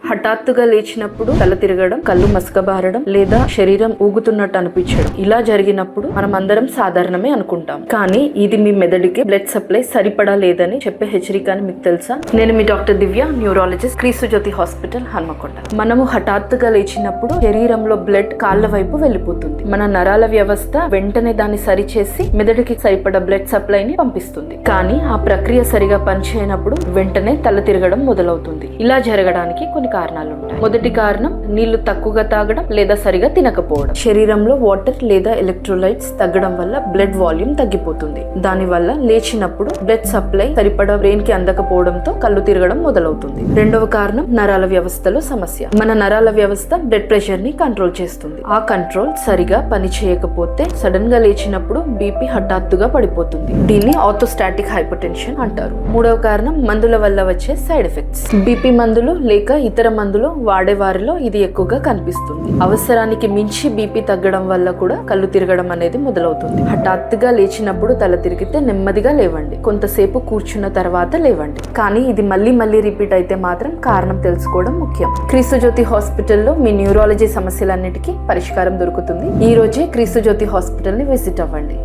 హఠాత్తుగా లేచినప్పుడు తల తిరగడం, కళ్ళు మసకబారడం లేదా శరీరం ఊగుతున్నట్టు అనిపించడం ఇలా జరిగినప్పుడు మనం అందరం సాధారణమే అనుకుంటాం. కానీ ఇది మీ మెదడుకి బ్లడ్ సప్లై సరిపడా లేదని చెప్పే హెచ్చరిక అని మీకు తెలుసా? నేను మీ డాక్టర్ దివ్య, న్యూరాలజిస్ట్, క్రీస్తు జ్యోతి హాస్పిటల్, హన్మకొండ. మనము హఠాత్తుగా లేచినప్పుడు శరీరంలో బ్లడ్ కాళ్ళ వైపు వెళ్ళిపోతుంది. మన నరాల వ్యవస్థ వెంటనే దాన్ని సరిచేసి మెదడుకి సరిపడా బ్లడ్ సప్లైని పంపిస్తుంది. కానీ ఆ ప్రక్రియ సరిగా పనిచేయనప్పుడు వెంటనే తల తిరగడం మొదలవుతుంది. ఇలా జరగడానికి కొన్ని కారణాలు ఉంటాయి. మొదటి కారణం నీళ్లు తక్కువగా తాగడం లేదా సరిగా తినకపోవడం. శరీరంలో వాటర్ లేదా ఎలక్ట్రోలైట్స్ తగ్గడం వల్ల బ్లడ్ వాల్యూమ్ తగ్గిపోతుంది. దాని వల్ల లేచినప్పుడు బ్లడ్ సప్లై సరిపడా బ్రెయిన్ కి అందకపోవడంతో కళ్ళు తిరగడం మొదలవుతుంది. రెండవ కారణం నరాల వ్యవస్థలో సమస్య. మన నరాల వ్యవస్థ బ్లడ్ ప్రెషర్ ని కంట్రోల్ చేస్తుంది. ఆ కంట్రోల్ సరిగా పని చేయకపోతే సడన్ గా లేచినప్పుడు బీపీ హఠాత్తుగా పడిపోతుంది. దీన్ని ఆర్థోస్టాటిక్ హైపర్టెన్షన్ అంటారు. మూడవ కారణం మందుల వల్ల వచ్చే సైడ్ ఎఫెక్ట్స్. బీపీ మందులు లేక ఇతర మందులు వాడే వారిలో ఇది ఎక్కువగా కనిపిస్తుంది. అవసరానికి మించి బీపీ తగ్గడం వల్ల కూడా కళ్ళు తిరగడం అనేది మొదలవుతుంది. హఠాత్తుగా లేచినప్పుడు తల తిరిగితే నెమ్మదిగా లేవండి. కొంతసేపు కూర్చున్న తర్వాత లేవండి. కానీ ఇది మళ్ళీ రిపీట్ అయితే మాత్రం కారణం తెలుసుకోవడం ముఖ్యం. క్రీస్తు జ్యోతి హాస్పిటల్లో మీ న్యూరాలజీ సమస్యలన్నిటికీ పరిష్కారం దొరుకుతుంది. ఈ రోజే క్రీస్తు జ్యోతి హాస్పిటల్ ని విజిట్ అవ్వండి.